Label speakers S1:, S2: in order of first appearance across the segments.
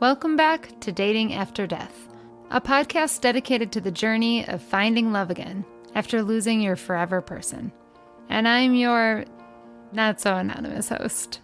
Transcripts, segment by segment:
S1: Welcome back to Dating After Death, a podcast dedicated to the journey of finding love again after losing your forever person. And I'm your not-so-anonymous host.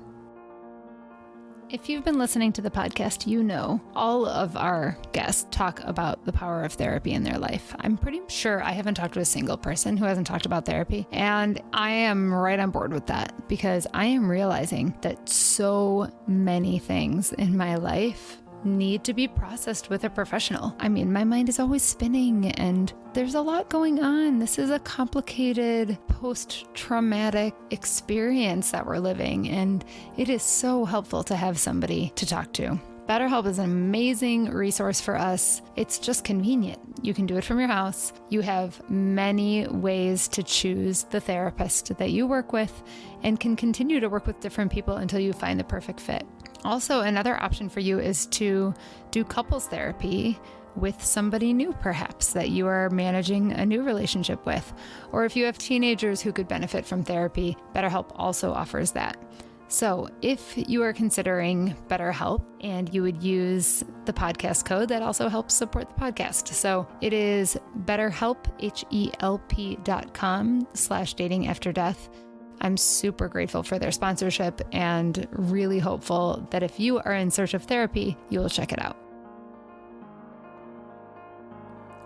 S1: If you've been listening to the podcast, you know all of our guests talk about the power of therapy in their life. I'm pretty sure I haven't talked to a single person who hasn't talked about therapy. And I am right on board with that because I am realizing that so many things in my life need to be processed with a professional. I mean, my mind is always spinning and there's a lot going on. This is a complicated post-traumatic experience that we're living, and it is so helpful to have somebody to talk to. BetterHelp is an amazing resource for us. It's just convenient. You can do it from your house. You have many ways to choose the therapist that you work with and can continue to work with different people until you find the perfect fit. Also, another option for you is to do couples therapy with somebody new, perhaps, that you are managing a new relationship with. Or if you have teenagers who could benefit from therapy, BetterHelp also offers that. So if you are considering BetterHelp and you would use the podcast code, that also helps support the podcast. So it is BetterHelp, HELP.com/datingafterdeath. I'm super grateful for their sponsorship and really hopeful that if you are in search of therapy, you will check it out.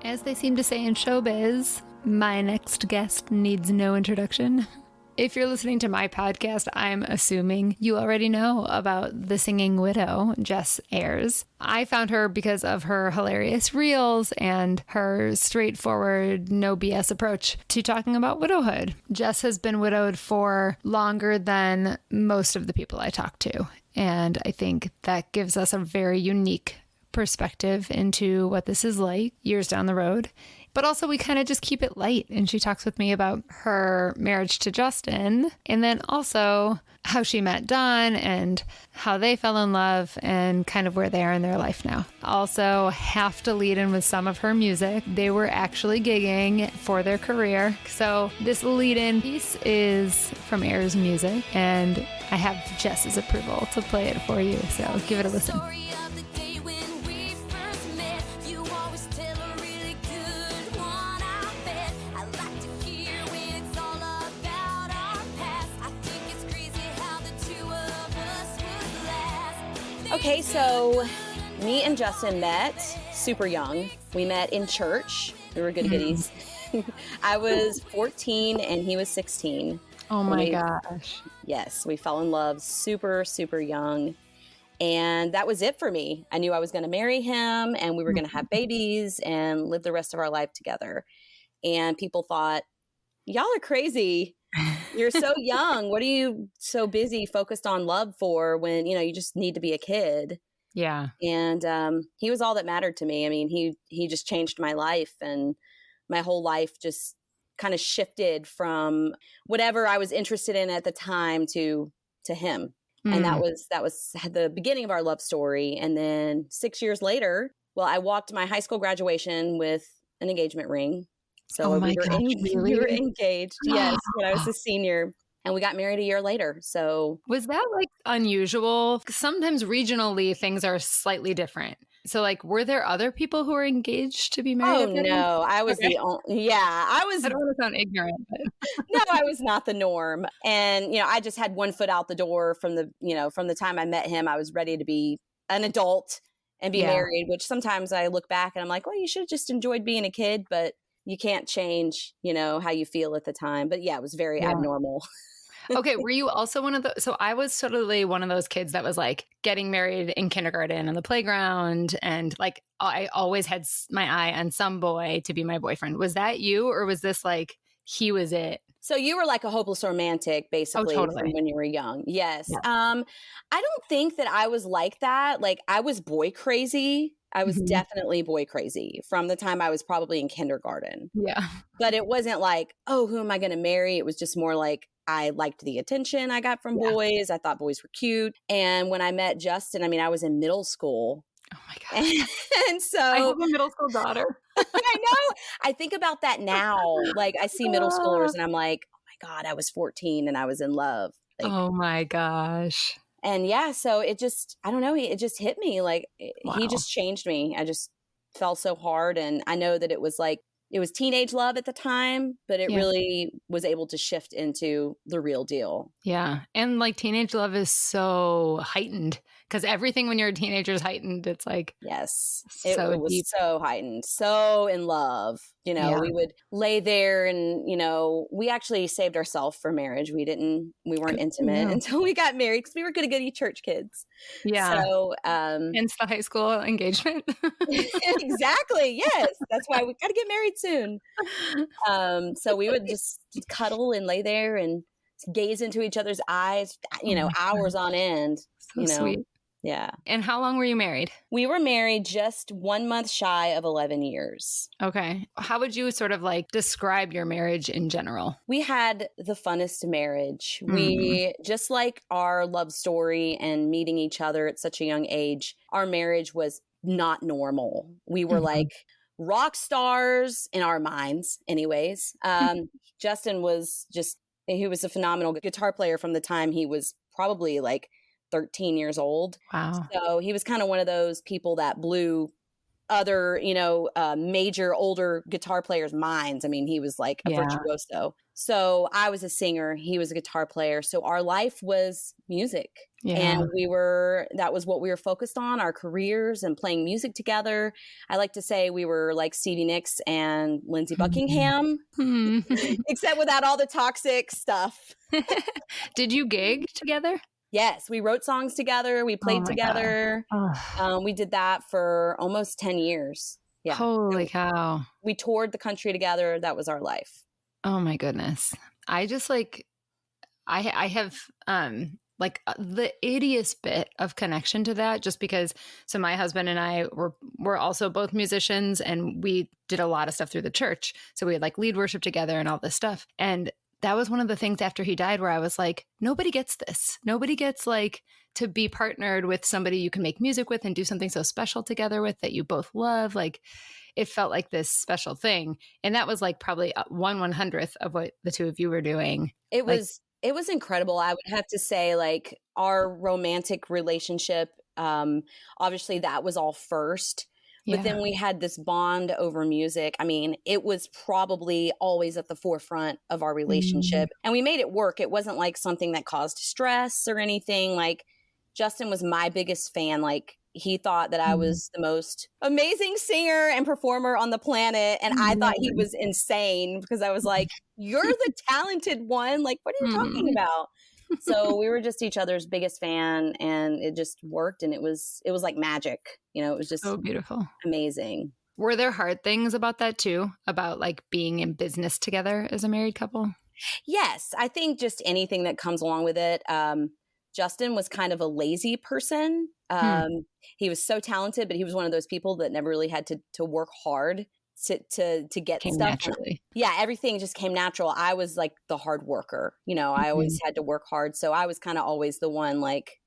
S1: As they seem to say in showbiz, my next guest needs no introduction. If you're listening to my podcast, I'm assuming you already know about the singing widow, Jess Ayers. I found her because of her hilarious reels and her straightforward, no BS approach to talking about widowhood. Jess has been widowed for longer than most of the people I talk to, and I think that gives us a very unique perspective into what this is like years down the road. But also we kind of just keep it light. And she talks with me about her marriage to Justin and then also how she met Don and how they fell in love and kind of where they are in their life now. Also have to lead in with some of her music. They were actually gigging for their career. So this lead in piece is from Ayers Music and I have Jess's approval to play it for you. So give it a listen.
S2: Okay, so me and Justin met super young. We met in church. We were good goodies. I was 14 and he was 16.
S1: Oh my gosh.
S2: Yes, we fell in love super, super young. And that was it for me. I knew I was going to marry him and we were going to have babies and live the rest of our life together. And people thought, y'all are crazy. You're so young. What are you so busy focused on love for when, you just need to be a kid?
S1: Yeah.
S2: And he was all that mattered to me. I mean, he just changed my life and my whole life just kind of shifted from whatever I was interested in at the time to him. And that was the beginning of our love story. And then 6 years later, well, I walked my high school graduation with an engagement ring. So we were engaged, yes, when I was a senior, and we got married a year later. So
S1: was that like unusual? 'Cause sometimes regionally things are slightly different. So like, were there other people who were engaged to be married?
S2: Oh no, I was the only, I was.
S1: I don't want to sound ignorant, but
S2: No, I was not the norm. And, I just had one foot out the door from the time I met him. I was ready to be an adult and be married, which sometimes I look back and I'm like, well, you should have just enjoyed being a kid, but you can't change, how you feel at the time. But yeah, it was very abnormal.
S1: Okay. Were you also one of those? So I was totally one of those kids that was like getting married in kindergarten on the playground. And like, I always had my eye on some boy to be my boyfriend. Was that you? Or was this like, he was it?
S2: So you were like a hopeless romantic, basically, from when you were young. Yes. Yeah. I don't think that I was like that. Like I was boy crazy. I was definitely boy crazy from the time I was probably in kindergarten.
S1: Yeah.
S2: But it wasn't like, oh, who am I going to marry? It was just more like I liked the attention I got from boys. I thought boys were cute. And when I met Justin, I mean, I was in middle school.
S1: Oh my God.
S2: And so
S1: I have a middle school daughter.
S2: I know. I think about that now. Like I see middle schoolers and I'm like, oh my God, I was 14 and I was in love. Like,
S1: oh my gosh.
S2: And yeah, so it just, I don't know, it just hit me. Like he
S1: Wow.
S2: just changed me. I just fell so hard. And I know that it was like, it was teenage love at the time, but it
S1: Yeah.
S2: really was able to shift into the real deal.
S1: Yeah. And like teenage love is so heightened because everything when you're a teenager is heightened. It's like,
S2: Yes,
S1: so
S2: it was
S1: deep.
S2: so heightened, so in love. You know,
S1: Yeah.
S2: we would lay there and, you know, we actually saved ourselves for marriage. We weren't intimate until we got married because we were good church kids.
S1: Yeah.
S2: So,
S1: Hence the high school engagement.
S2: exactly. Yes. That's why we got to get married soon. So we would just cuddle and lay there and gaze into each other's eyes, you know, hours on end,
S1: So
S2: you know.
S1: sweet.
S2: Yeah.
S1: And how long were you married?
S2: We were married just 1 month shy of 11 years.
S1: Okay. How would you sort of like describe your marriage in general?
S2: We had the funnest marriage. We, just like our love story and meeting each other at such a young age, our marriage was not normal. We were like rock stars in our minds anyways. Justin was he was a phenomenal guitar player from the time he was probably like 13 years old.
S1: Wow.
S2: So he was kind of one of those people that blew other, you know, major older guitar players' minds. I mean, he was like a virtuoso. So I was a singer. He was a guitar player. So our life was music.
S1: Yeah.
S2: And that was what we were focused on, our careers and playing music together. I like to say we were like Stevie Nicks and Lindsey Buckingham, except without all the toxic stuff.
S1: Did you gig together?
S2: Yes, we wrote songs together. We played together. We did that for almost 10 years. Yeah.
S1: Holy cow.
S2: We toured the country together. That was our life.
S1: Oh my goodness. I just like, I have like the ittiest bit of connection to that just because, so my husband and I were also both musicians and we did a lot of stuff through the church. So we had like lead worship together and all this stuff. And that was one of the things after he died where I was like, nobody gets this. Nobody gets like to be partnered with somebody you can make music with and do something so special together with that you both love. Like it felt like this special thing. And that was like probably 1/100th of what the two of you were doing.
S2: It was incredible. I would have to say like our romantic relationship, obviously that was all first. But then we had this bond over music. I mean, it was probably always at the forefront of our relationship. And we made it work. It wasn't like something that caused stress or anything. Like Justin was my biggest fan. Like he thought that I was the most amazing singer and performer on the planet. And I thought he was insane because I was like, you're the talented one. Like, what are you talking about? So we were just each other's biggest fan and it just worked. And it was like magic. You know, it was just
S1: so beautiful.
S2: Amazing.
S1: Were there hard things about that too? About like being in business together as a married couple?
S2: Yes. I think just anything that comes along with it. Justin was kind of a lazy person. He was so talented, but he was one of those people that never really had to work hard to get
S1: came
S2: stuff
S1: naturally.
S2: Yeah, everything just came natural. I was like the hard worker, you know. I always had to work hard, so I was kind of always the one like,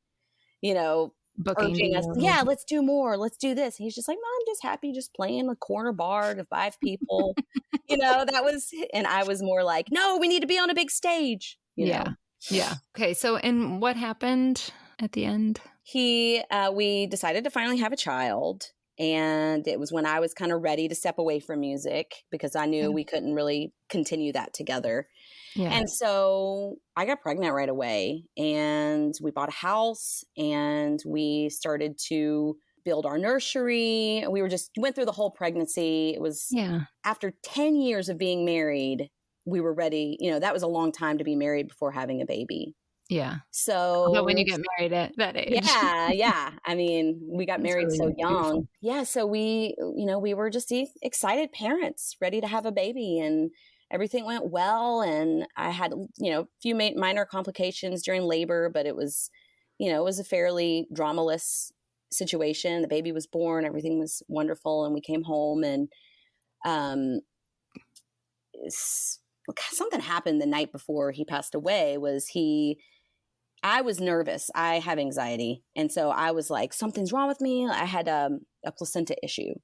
S2: you know, urging us, yeah, let's do more, let's do this. And he's just like, no, I'm just happy just playing a corner bar to 5 people. You know, that was, and I was more like, no, we need to be on a big stage, you know.
S1: Yeah. Okay, so and what happened at the end?
S2: We decided to finally have a child. And it was when I was kind of ready to step away from music because I knew we couldn't really continue that together. Yeah. And so I got pregnant right away and we bought a house and we started to build our nursery. We went through the whole pregnancy. It was after 10 years of being married, we were ready. You know, that was a long time to be married before having a baby.
S1: Yeah.
S2: So,
S1: but when you get married at that age.
S2: Yeah. I mean, we got married really so young. Beautiful. Yeah. So we were just excited parents ready to have a baby and everything went well. And I had, a few minor complications during labor, but it was a fairly dramaless situation. The baby was born, everything was wonderful. And we came home and, something happened the night before he passed away. I was nervous. I have anxiety. And so I was like, something's wrong with me. I had a placenta issue.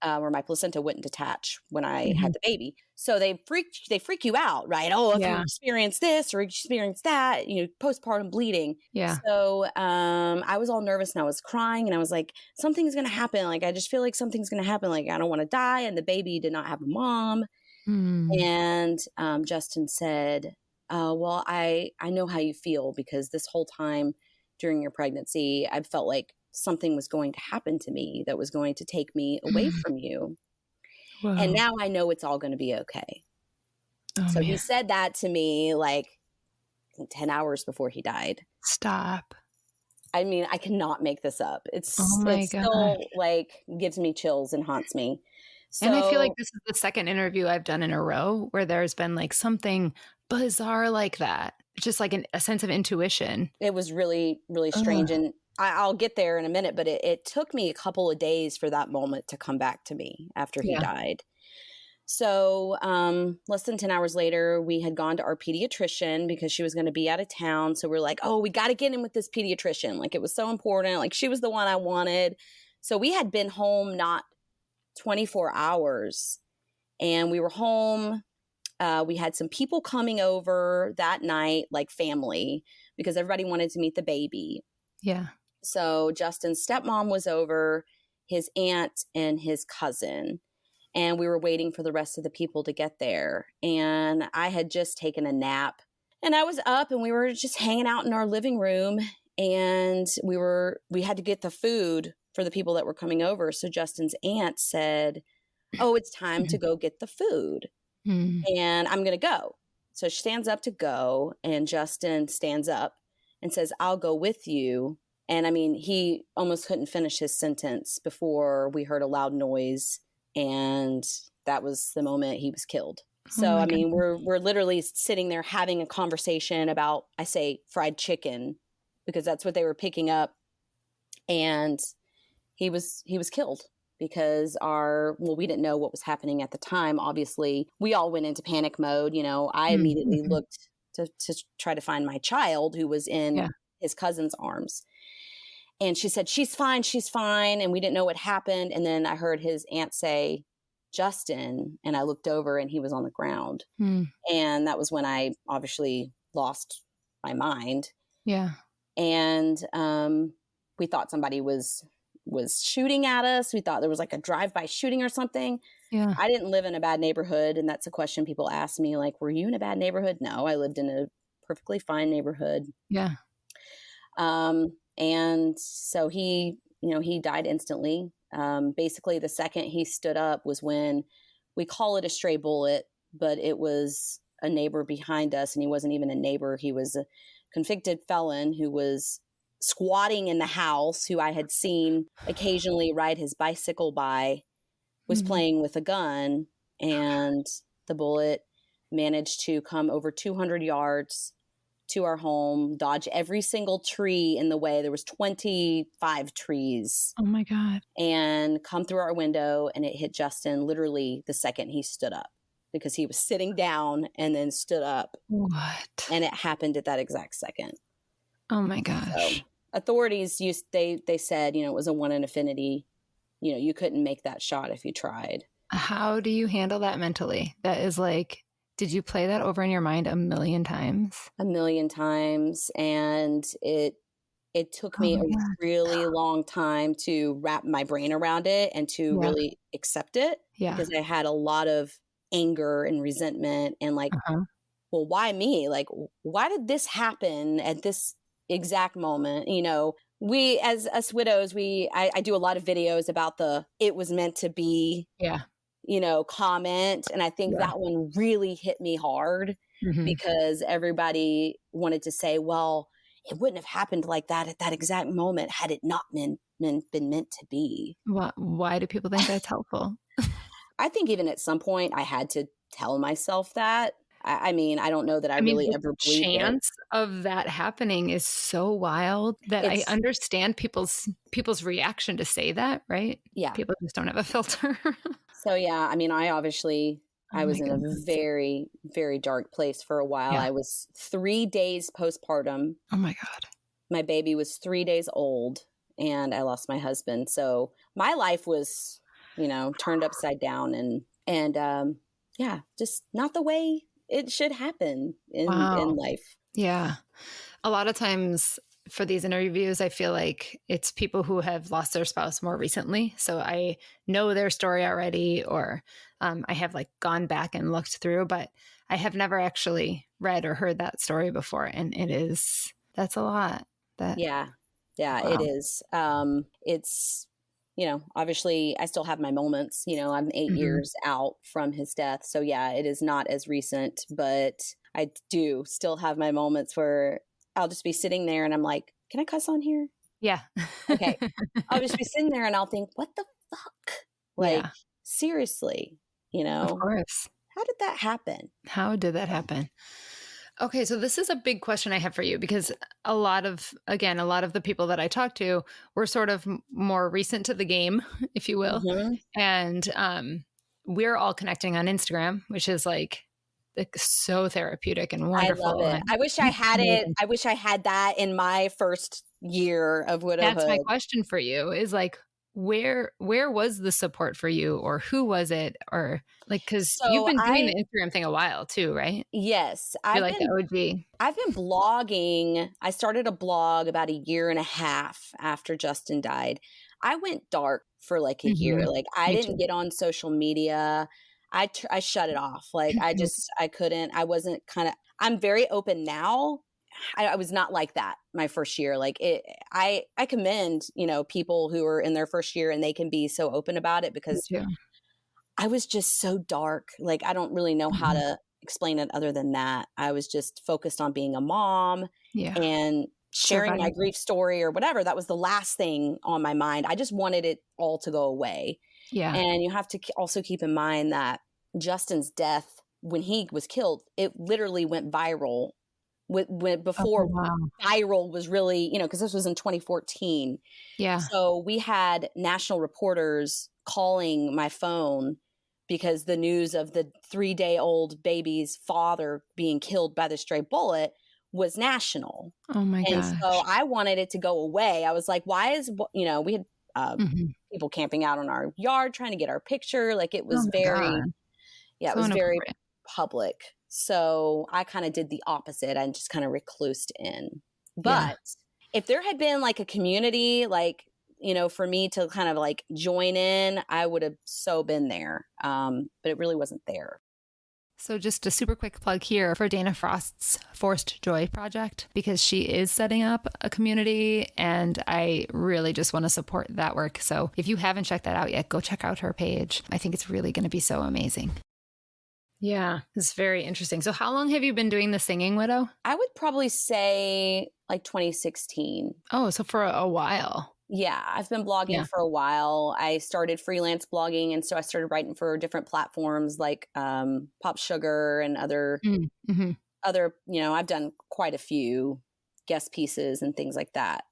S2: where my placenta wouldn't detach when I had the baby. So they freak you out, right? Oh, if you experience this or experience that, postpartum bleeding.
S1: Yeah.
S2: So I was all nervous and I was crying and I was like, something's going to happen. Like, I just feel like something's going to happen. Like, I don't want to die. And the baby did not have a mom. And Justin said, well, I know how you feel, because this whole time during your pregnancy, I felt like something was going to happen to me that was going to take me away from you.
S1: Whoa.
S2: And now I know it's all going to be okay. So he said that to me like 10 hours before he died.
S1: Stop.
S2: I mean, I cannot make this up. It's
S1: God.
S2: still like gives me chills and haunts me. So,
S1: and I feel like this is the second interview I've done in a row where there's been like something bizarre like that. Just like a sense of intuition.
S2: It was really, really strange. And I'll get there in a minute, but it took me a couple of days for that moment to come back to me after he died. So less than 10 hours later, we had gone to our pediatrician because she was going to be out of town. So we're like, oh, we got to get in with this pediatrician. Like, it was so important. Like, she was the one I wanted. So we had been home not 24 hours and we were home. We had some people coming over that night, like family, because everybody wanted to meet the baby.
S1: Yeah.
S2: So Justin's stepmom was over, his aunt and his cousin. And we were waiting for the rest of the people to get there. And I had just taken a nap. And I was up and we were just hanging out in our living room. And we had to get the food for the people that were coming over. So Justin's aunt said, oh, it's time to go get the food. And I'm going to go. So she stands up to go. And Justin stands up and says, I'll go with you. And I mean, he almost couldn't finish his sentence before we heard a loud noise. And that was the moment he was killed. So, I mean, we're literally sitting there having a conversation about, I say, fried chicken, because that's what they were picking up. And he was killed because we didn't know what was happening at the time. Obviously, we all went into panic mode. I immediately looked to try to find my child, who was in his cousin's arms. And she said, she's fine. And we didn't know what happened. And then I heard his aunt say, Justin. And I looked over and he was on the ground. And that was when I obviously lost my mind.
S1: Yeah.
S2: And we thought somebody was shooting at us. We thought there was like a drive-by shooting or something.
S1: Yeah.
S2: I didn't live in a bad neighborhood. And that's a question people ask me, like, were you in a bad neighborhood? No, I lived in a perfectly fine neighborhood.
S1: Yeah.
S2: And so he died instantly. Basically, the second he stood up was when we call it a stray bullet, but it was a neighbor behind us. And he wasn't even a neighbor. He was a convicted felon who was squatting in the house, who I had seen occasionally ride his bicycle by, was playing with a gun. And the bullet managed to come over 200 yards to our home, dodge every single tree in the way. There was 25 trees.
S1: Oh my God.
S2: And come through our window, and it hit Justin literally the second he stood up, because he was sitting down and then stood up.
S1: What?
S2: And it happened at that exact second.
S1: Oh my gosh.
S2: So authorities they said, it was a 1 in infinity. You couldn't make that shot if you tried.
S1: How do you handle that mentally? That is like, did you play that over in your mind a million times?
S2: A million times. And it took me a really long time to wrap my brain around it and to really accept it. Yeah. Because I had a lot of anger and resentment and like, well, why me? Like, why did this happen at this exact moment? We, as us widows, I do a lot of videos about it was meant to be. Yeah. Comment. And I think that one really hit me hard because everybody wanted to say, well, it wouldn't have happened like that at that exact moment had it not been meant to be.
S1: Why do people think that's helpful?
S2: I think even at some point I had to tell myself that. I mean, I don't know that I really ever believed it. The
S1: chance of that happening is so wild that I understand people's reaction to say that, right? Yeah. People just don't have a filter.
S2: So, yeah, I mean, I was in a very, very dark place for a while. Yeah. I was 3 days postpartum.
S1: Oh, my God.
S2: My baby was 3 days old, and I lost my husband. So my life was turned upside down and yeah, just not the way it should happen in
S1: Wow.
S2: life.
S1: Yeah. A lot of times for these interviews, I feel like it's people who have lost their spouse more recently. So I know their story already, or I have like gone back and looked through, but I have never actually read or heard that story before. And that's a lot.
S2: Yeah. Yeah, it
S1: Wow.
S2: is. It's, obviously I still have my moments, I'm 8
S1: Mhm.
S2: years out from his death. So yeah, it is not as recent, but I do still have my moments where I'll just be sitting there and I'm like, can I cuss on here?
S1: Yeah.
S2: Okay. I'll just be sitting there and I'll think, what the fuck? Like,
S1: Yeah,
S2: seriously,
S1: of course.
S2: how did that happen?
S1: How did that happen? Okay, so this is a big question I have for you because a lot of the people that I talk to were sort of more recent to the game, if you will.
S2: Hmm.
S1: And we're all connecting on Instagram, which is like so therapeutic and
S2: I love
S1: wonderful.
S2: it.
S1: And
S2: I wish I had it.
S1: amazing.
S2: I wish I had that in my first year of
S1: That's my
S2: widowhood.
S1: question for you is like where was the support for you, or who was it, or like because you've
S2: So
S1: been doing
S2: I
S1: the Instagram thing a while too, right?
S2: Yes,
S1: You're like the OG.
S2: I've been blogging. I started a blog about a year and a half after Justin died. I went dark for like a year.
S1: Hmm.
S2: Like I
S1: Me
S2: didn't
S1: too.
S2: get on social media. I shut it off. Like I couldn't. I wasn't kind of. I'm very open now. I was not like that my first year. Like it. I commend people who are in their first year and they can be so open about it
S1: Me
S2: because
S1: too.
S2: I was just so dark. Like I don't really know how
S1: Mhm.
S2: to explain it other than that. I was just focused on being a mom
S1: Yeah.
S2: and sharing my
S1: Surviving.
S2: grief story or whatever. That was the last thing on my mind. I just wanted it all to go away.
S1: Yeah.
S2: And you have to also keep in mind that Justin's death, when he was killed, it literally went viral
S1: Oh,
S2: before
S1: wow.
S2: viral was really, because this was in 2014.
S1: Yeah.
S2: So we had national reporters calling my phone because the news of the 3-day-old baby's father being killed by the stray bullet was national.
S1: Oh my
S2: And so
S1: gosh.
S2: I wanted it to go away. I was like, why is, we had
S1: Mhm.
S2: people camping out in our yard trying to get our picture. Like it
S1: Oh
S2: was
S1: my
S2: very,
S1: god.
S2: yeah, it
S1: So
S2: was very
S1: inappropriate.
S2: public. So I kind of did the opposite. I just kind of reclused in.
S1: Yeah.
S2: But if there had been like a community, like, for me to kind of like join in, I would have so been there. But it really wasn't there.
S1: So just a super quick plug here for Dana Frost's Forced Joy project, because she is setting up a community and I really just want to support that work. So if you haven't checked that out yet, go check out her page. I think it's really going to be so amazing. Yeah, it's very interesting. So how long have you been doing the Singing Widow?
S2: I would probably say like 2016.
S1: Oh, so for a while.
S2: Yeah, I've been blogging
S1: Yeah.
S2: for a while. I started freelance blogging, and so I started writing for different platforms like Pop Sugar and
S1: Mm-hmm.
S2: other. I've done quite a few guest pieces and things like that.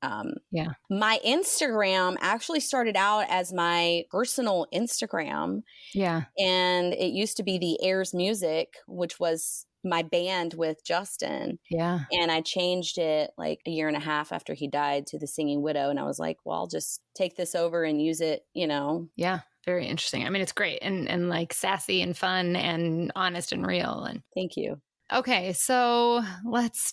S1: Yeah.
S2: My Instagram actually started out as my personal Instagram,
S1: Yeah.
S2: and it used to be the Ayers Music, which was my band with Justin.
S1: Yeah.
S2: And I changed it like a year and a half after he died to the Singing Widow. And I was like, well, I'll just take this over and use it,
S1: Yeah. Very interesting. I mean, it's great and like sassy and fun and honest and real. And
S2: Thank you.
S1: okay, so let's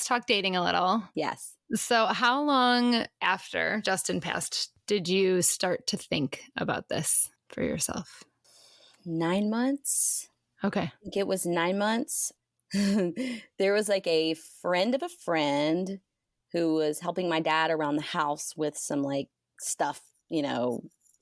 S1: talk dating a little.
S2: Yes.
S1: So, how long after Justin passed did you start to think about this for yourself?
S2: 9 months.
S1: Okay.
S2: I think it was 9 months. There was like a friend of a friend who was helping my dad around the house with some like stuff,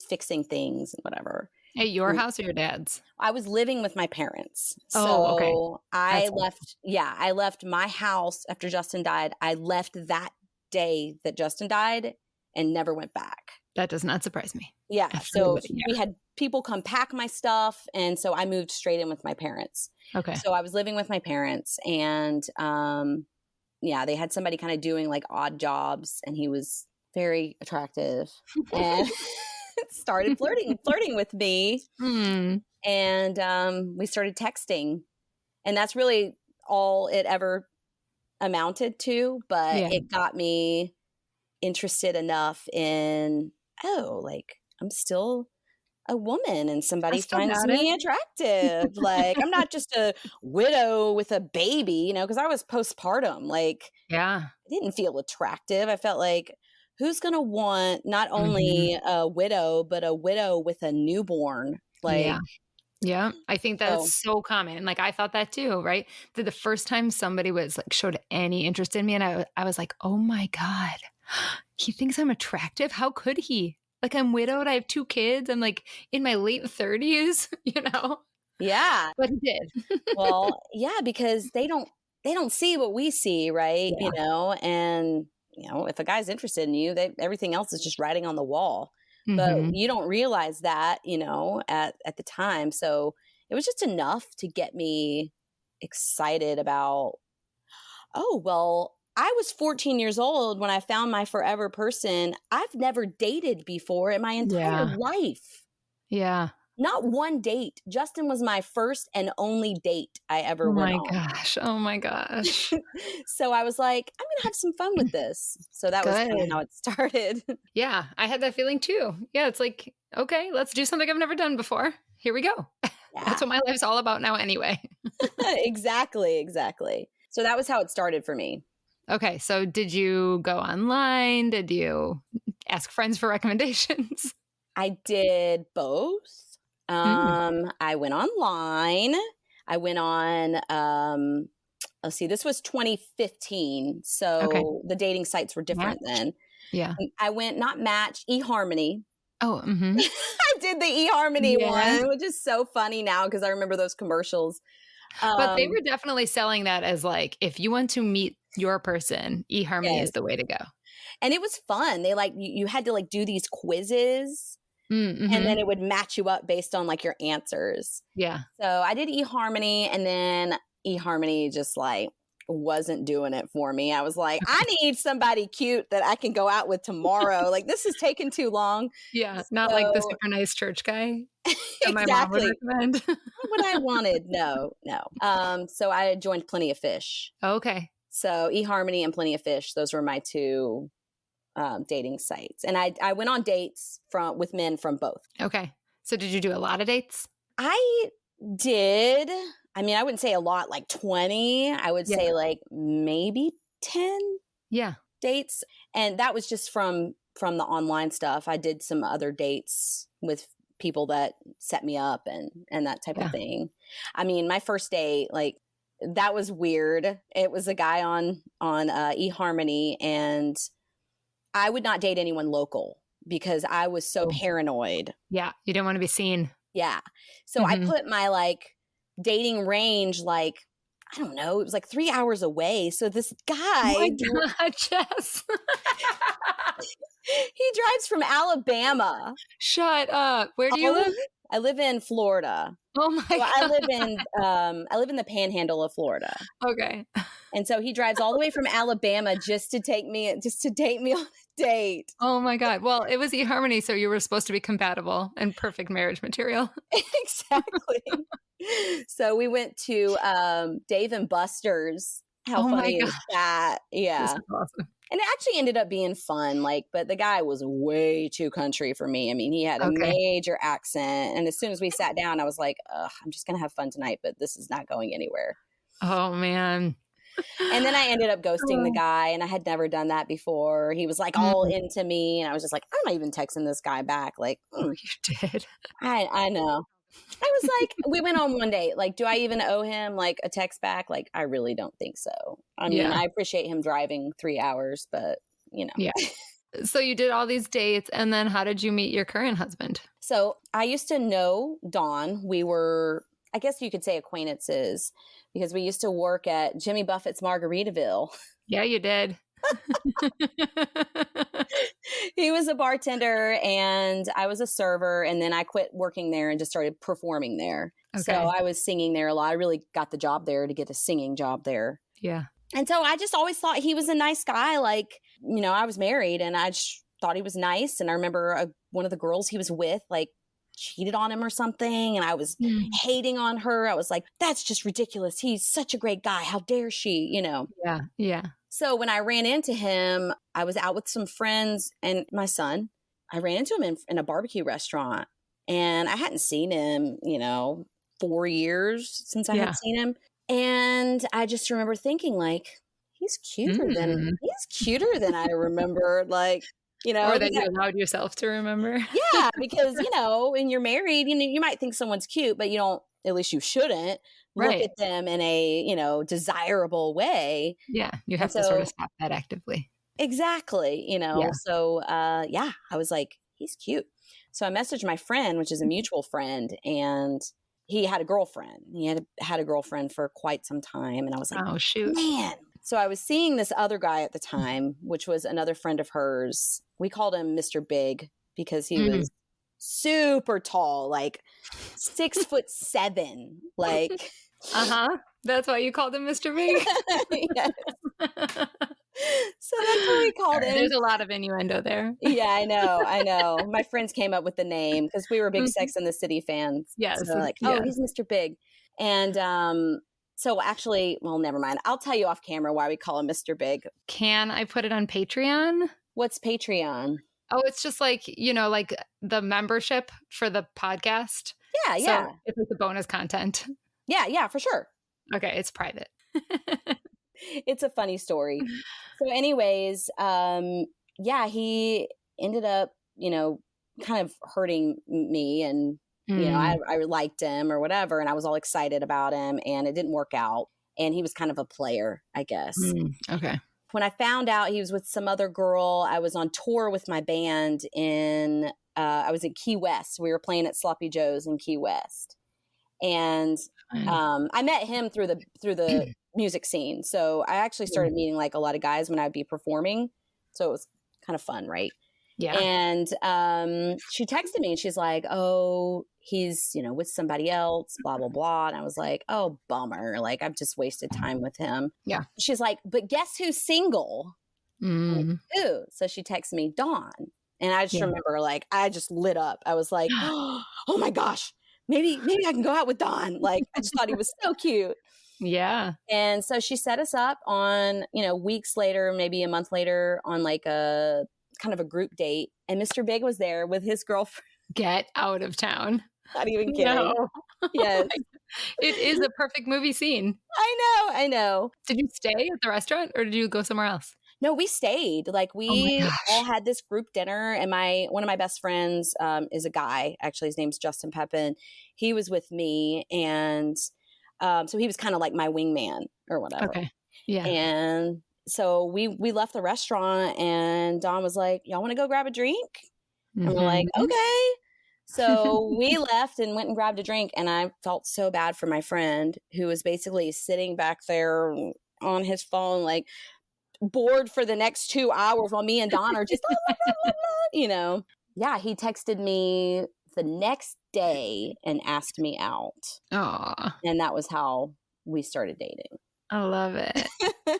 S2: fixing things and whatever.
S1: At your house or your dad's?
S2: I was living with my parents.
S1: Oh, okay.
S2: So I
S1: That's
S2: I left my house after Justin died. I left that day that Justin died and never went back.
S1: that does not surprise me.
S2: Yeah.
S1: After the
S2: So
S1: wedding,
S2: we
S1: yeah.
S2: had people come pack my stuff. And so I moved straight in with my parents.
S1: Okay.
S2: So I was living with my parents and yeah, they had somebody kind of doing like odd jobs and he was very attractive and started flirting with me.
S1: Hmm.
S2: And we started texting. And that's really all it ever amounted to. But
S1: Yeah.
S2: it got me interested enough in, like, I'm still a woman and somebody
S1: still
S2: finds
S1: doubt
S2: me
S1: it.
S2: attractive. Like, I'm not just a widow with a baby, you know, because I was postpartum. Like,
S1: Yeah.
S2: I didn't feel attractive. I felt like, who's going to want not
S1: Mhm.
S2: only a widow, but a widow with a newborn? Like,
S1: Yeah. Yeah. I think
S2: so
S1: that's so common. And like I thought that too, right? That the first time somebody was like showed any interest in me and I was like, "Oh my God. He thinks I'm attractive? How could he? Like I'm widowed, I have 2 kids, I'm like in my late 30s, you know?"
S2: yeah.
S1: But he did.
S2: Well, yeah, because they don't see what we see, right? You
S1: Yeah.
S2: know, and you know, if a guy's interested in you, everything else is just writing on the wall. But
S1: Mhm.
S2: you don't realize that, you know, at the time. So it was just enough to get me excited about, oh, well, I was 14 years old when I found my forever person. I've never dated before in my entire
S1: Yeah.
S2: life.
S1: Yeah.
S2: Not one date. Justin was my first and only date I ever
S1: Oh
S2: went
S1: my
S2: on.
S1: gosh. Oh my gosh.
S2: So I was like, I'm gonna have some fun with this. So that was kind of
S1: Good.
S2: how it started.
S1: Yeah, I had that feeling too. Yeah, it's like, "Okay, let's do something I've never done before. Here we go." That's
S2: Yeah,
S1: what my life's all about now anyway.
S2: exactly, exactly. So that was how it started for me.
S1: Okay, so did you go online? Did you ask friends for recommendations?
S2: I did both.
S1: Mm,
S2: I went online. I went on. Let's see, this was 2015,
S1: okay.
S2: so the dating sites were different
S1: Match?
S2: then.
S1: Yeah.
S2: I went not Match, eHarmony.
S1: Oh, mhm.
S2: I did the eHarmony
S1: Yeah.
S2: one, which is so funny now because I remember those commercials.
S1: But they
S2: Um,
S1: were definitely selling that as like, if you want to meet your person, eHarmony is
S2: yes.
S1: the way to go.
S2: And it was fun. They like you had to like do these quizzes
S1: Mm,
S2: and then
S1: mhm.
S2: it would match you up based on like your answers.
S1: Yeah.
S2: So I did eHarmony and then eHarmony just like wasn't doing it for me. I was like, I need somebody cute that I can go out with tomorrow. Like this is taking too long.
S1: Yeah, not like the
S2: So
S1: super nice church guy that my mom would
S2: exactly.
S1: recommend.
S2: Not what I wanted. No, no. So I joined Plenty of Fish.
S1: Okay.
S2: So eHarmony and Plenty of Fish, those were my two dating sites. And I went on dates with men from both.
S1: Okay. So did you do a lot of dates?
S2: I did. I mean, I wouldn't say a lot, like 20. I would
S1: Yeah.
S2: say like maybe 10
S1: Yeah.
S2: dates. And that was just from the online stuff. I did some other dates with people that set me up and that type of
S1: Yeah.
S2: thing. I mean, my first date, like that was weird. It was a guy on eHarmony, and I would not date anyone local because I was so
S1: Oh,
S2: paranoid.
S1: yeah. You didn't want to be seen.
S2: Yeah. So I
S1: Mhm.
S2: put my like dating range, like, I don't know, it was like 3 hours away. So this
S1: Oh my
S2: guy,
S1: god, Jess.
S2: he drives from Alabama.
S1: Shut up. Where do you
S2: Oh,
S1: live?
S2: I live in Florida.
S1: Oh
S2: So
S1: my god.
S2: I live in the panhandle of Florida.
S1: Okay.
S2: And so he drives all the way from Alabama just to date me on a date.
S1: Oh my god. Well, it was eHarmony, so you were supposed to be compatible and perfect marriage material.
S2: Exactly. So we went to Dave and Buster's. How
S1: Oh my
S2: funny
S1: god.
S2: is that?
S1: This
S2: Yeah.
S1: is awesome.
S2: And it actually ended up being fun, like, but the guy was way too country for me. I mean, he had a
S1: Okay.
S2: major accent. And as soon as we sat down, I was like, ugh, I'm just going to have fun tonight, but this is not going anywhere.
S1: Oh man.
S2: And then I ended up ghosting the
S1: Oh.
S2: guy, and I had never done that before. He was like all
S1: Mm.
S2: into me, and I was just like, I'm not even texting this guy back. Like,
S1: Oh, you did.
S2: I know. I was like, we went on one date. Like, do I even owe him like a text back? Like, I really don't think so. I mean,
S1: Yeah.
S2: I appreciate him driving 3 hours, but you know.
S1: Yeah. So you did all these dates, and then how did you meet your current husband?
S2: So I used to know Dawn. We were, I guess you could say, acquaintances because we used to work at Jimmy Buffett's Margaritaville.
S1: Yeah, you did.
S2: He was a bartender and I was a server. And then I quit working there and just started performing there. So
S1: Okay.
S2: I was singing there a lot. I really got the job there to get a singing job there.
S1: Yeah.
S2: And so I just always thought he was a nice guy. Like, you know, I was married and I just thought he was nice. And I remember one of the girls he was with, like, cheated on him or something. And I was
S1: Mm.
S2: hating on her. I was like, that's just ridiculous. He's such a great guy. How dare she, you know?
S1: Yeah. Yeah.
S2: So when I ran into him, I was out with some friends and my son. I ran into him in a barbecue restaurant And I hadn't seen him, 4 years since I had seen him. And I just remember thinking like, he's cuter than I remember. Like,
S1: or that you allowed yourself to remember.
S2: Yeah, because, when you're married, you might think someone's cute, but you don't, at least you shouldn't look at them in a, desirable way.
S1: Yeah. You have to sort of stop that actively.
S2: Exactly. So, I was like, he's cute. So I messaged my friend, which is a mutual friend, and he had a girlfriend. He had a girlfriend for quite some time. And I was like,
S1: oh, shoot.
S2: Man. So I was seeing this other guy at the time, which was another friend of hers. We called him Mr. Big because he was super tall, like 6'7", like.
S1: That's why you called him Mr. Big.
S2: Yes. So that's what we called him.
S1: There's a lot of innuendo there.
S2: Yeah, I know. My friends came up with the name because we were big Sex and the City fans.
S1: Yes.
S2: So like, he's Mr. Big. And so actually, well, never mind. I'll tell you off camera why we call him Mr. Big.
S1: Can I put it on Patreon?
S2: What's Patreon?
S1: Oh, it's just like, like the membership for the podcast.
S2: Yeah.
S1: So it's like the bonus content.
S2: Yeah, for sure.
S1: Okay, it's private.
S2: It's a funny story. So anyways, he ended up, kind of hurting me, and I liked him or whatever, and I was all excited about him, and it didn't work out. And he was kind of a player, I guess.
S1: Okay.
S2: When I found out he was with some other girl, I was on tour with my band I was in Key West. We were playing at Sloppy Joe's in Key West. And I met him through the music scene. So I actually started meeting like a lot of guys when I'd be performing. So it was kind of fun, right?
S1: Yeah.
S2: And she texted me and she's like, oh, he's, with somebody else, blah, blah, blah. And I was like, oh, bummer. Like, I've just wasted time with him.
S1: Yeah.
S2: She's like, but guess who's single? Like, who? So she texted me, Dawn. And I just remember, like, I just lit up. I was like, oh my gosh, maybe I can go out with Dawn. Like, I just thought he was so cute.
S1: Yeah.
S2: And so she set us up on, weeks later, maybe a month later, on like a kind of a group date. And Mr. Big was there with his girlfriend.
S1: Get out of town.
S2: Not even kidding.
S1: No.
S2: Yes.
S1: It is a perfect movie scene.
S2: I know.
S1: Did you stay at the restaurant or did you go somewhere else?
S2: No, we stayed. Like we all had this group dinner, and one of my best friends is a guy. Actually, his name's Justin Pepin. He was with me, and so he was kind of like my wingman or whatever.
S1: Okay. Yeah.
S2: And so we left the restaurant, and Dawn was like, "Y'all want to go grab a drink?" And we're like, "Okay." So we left and went and grabbed a drink, and I felt so bad for my friend who was basically sitting back there on his phone, like bored for the next 2 hours while me and Dawn are just, Yeah, he texted me the next day and asked me out.
S1: Aw.
S2: And that was how we started dating.
S1: I love it.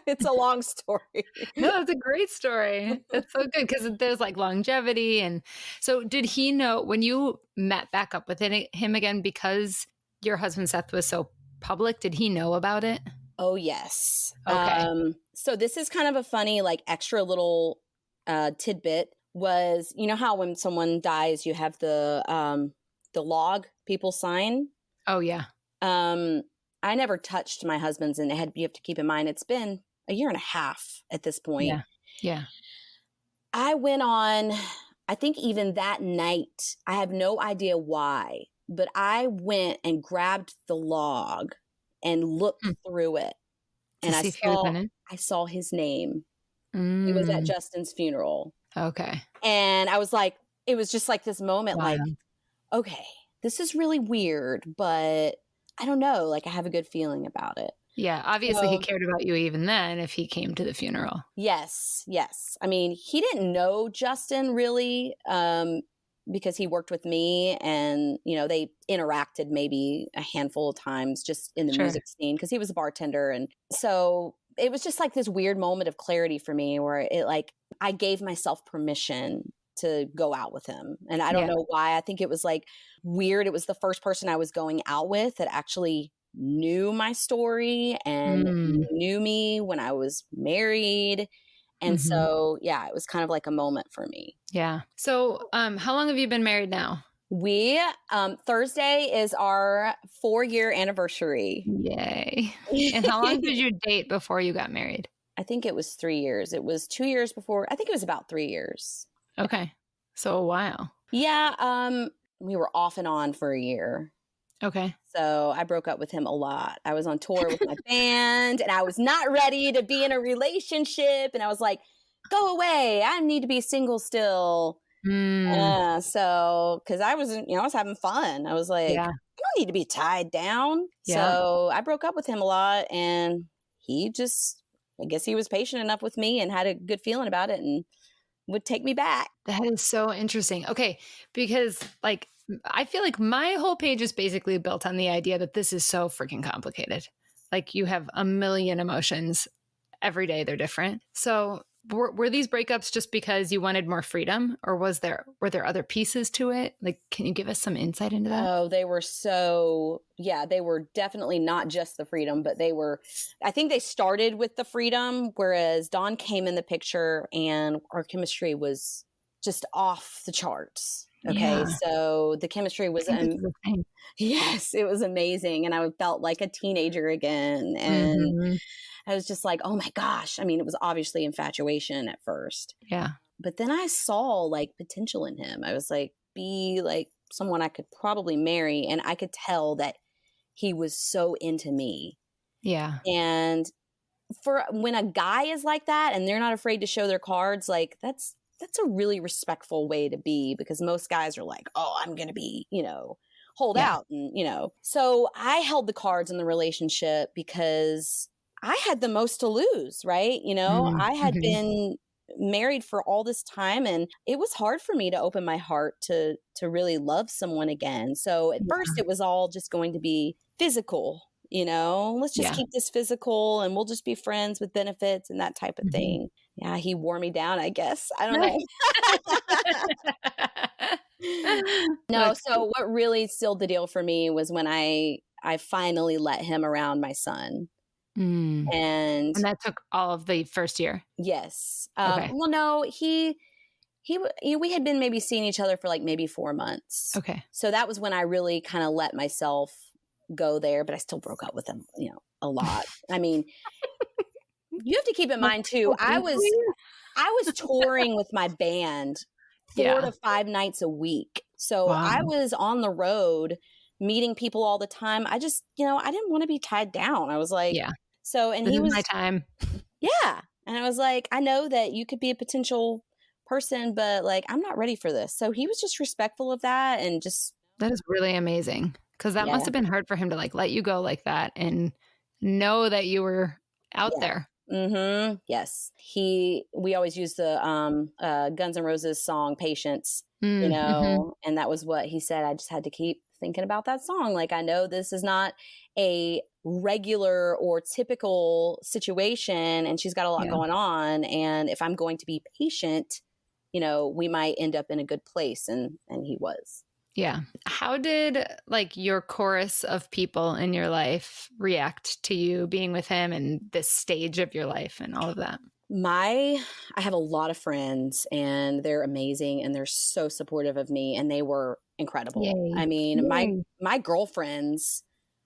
S2: It's a long story.
S1: No, it's a great story. It's so good because there's like longevity. And so did he know when you met back up with him again, because your husband's death was so public, did he know about it?
S2: Oh, yes.
S1: Okay.
S2: So this is kind of a funny, like extra little tidbit was, how when someone dies, you have the log people sign.
S1: Oh, yeah.
S2: I never touched my husband's, and you have to keep in mind, it's been a year and a half at this point.
S1: Yeah.
S2: I went on, I think even that night, I have no idea why, but I went and grabbed the log and looked through it. And I saw his name. He was at Justin's funeral.
S1: Okay.
S2: And I was like, it was just like this moment, like, okay, this is really weird, but I don't know. Like, I have a good feeling about it.
S1: Yeah. Obviously, he cared about you even then if he came to the funeral.
S2: Yes. I mean, he didn't know Justin really because he worked with me, and, they interacted maybe a handful of times just in the music scene because he was a bartender. And so it was just like this weird moment of clarity for me where I gave myself permission to go out with him. And I don't know why. I think it was like weird. It was the first person I was going out with that actually knew my story and knew me when I was married. And so, it was kind of like a moment for me.
S1: Yeah. So how long have you been married now?
S2: Thursday is our 4-year anniversary.
S1: Yay. And how long did you date before you got married?
S2: I think it was 3 years. It was 2 years before. I think it was about 3 years.
S1: Okay. So a while.
S2: Yeah. We were off and on for a year.
S1: Okay.
S2: So I broke up with him a lot. I was on tour with my band and I was not ready to be in a relationship. And I was like, go away. I need to be single still. So, cause I wasn't, I was having fun. I was like, I don't need to be tied down.
S1: Yeah.
S2: So I broke up with him a lot and he just, I guess he was patient enough with me and had a good feeling about it and would take me back.
S1: That is so interesting. Okay. Because like, I feel like my whole page is basically built on the idea that this is so freaking complicated. Like you have a million emotions every day. They're different. So were these breakups just because you wanted more freedom or were there other pieces to it? Like, can you give us some insight into that?
S2: Oh, they were they were definitely not just the freedom, but I think they started with the freedom, whereas Dawn came in the picture and our chemistry was just off the charts. Okay. Yeah. So the chemistry was, yes, it was amazing. And I felt like a teenager again. And I was just like, oh my gosh. I mean, it was obviously infatuation at first.
S1: Yeah.
S2: But then I saw like potential in him. I was like, be like someone I could probably marry. And I could tell that he was so into me.
S1: Yeah.
S2: And for when a guy is like that and they're not afraid to show their cards, like that's a really respectful way to be, because most guys are like, oh, I'm going to be, hold out. And, so I held the cards in the relationship because I had the most to lose, right? I had been married for all this time and it was hard for me to open my heart to really love someone again. So at first it was all just going to be physical, let's just keep this physical and we'll just be friends with benefits and that type of thing. Yeah, he wore me down, I guess. I don't know. No, so what really sealed the deal for me was when I finally let him around my son. And
S1: that took all of the first year.
S2: Yes. Okay. Well, no, we had been maybe seeing each other for like maybe 4 months.
S1: Okay.
S2: So that was when I really kind of let myself go there, but I still broke up with him, a lot. I mean, you have to keep in mind too, I was touring with my band 4 to 5 nights a week. So I was on the road meeting people all the time. I just, I didn't want to be tied down. I was like, so, and
S1: this was my time.
S2: Yeah. And I was like, I know that you could be a potential person, but like, I'm not ready for this. So he was just respectful of that. And just.
S1: That is really amazing. Cause that must have been hard for him to like, let you go like that and know that you were out there.
S2: Yes. We always use the Guns N' Roses song, Patience, and that was what he said. I just had to keep thinking about that song. Like, I know this is not a regular or typical situation and she's got a lot going on. And if I'm going to be patient, we might end up in a good place. And he was.
S1: Yeah. How did like your chorus of people in your life react to you being with him and this stage of your life and all of that?
S2: I have a lot of friends and they're amazing and they're so supportive of me and they were incredible. Yay. I mean, my girlfriends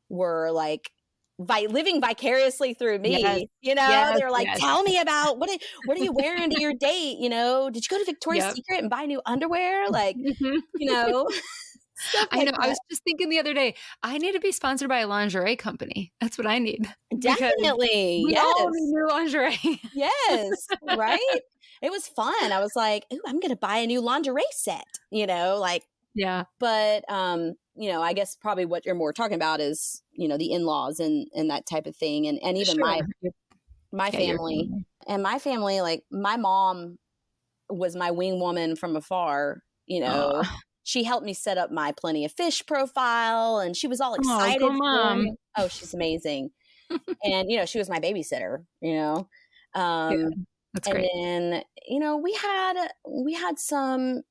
S2: were like living vicariously through me, they're like, tell me about what are you wearing to your date? Did you go to Victoria's Secret and buy new underwear? Like,
S1: I know. I was just thinking the other day, I need to be sponsored by a lingerie company. That's what I need.
S2: Definitely.
S1: We all need new lingerie.
S2: Yes. Right. It was fun. I was like, ooh, I'm going to buy a new lingerie set, but, I guess probably what you're more talking about is, the in-laws and that type of thing. And even my family and my family, like my mom was my wing woman from afar, She helped me set up my Plenty of Fish profile and she was all excited. Oh, she's amazing. And, she was my babysitter,
S1: that's great.
S2: And then, we had some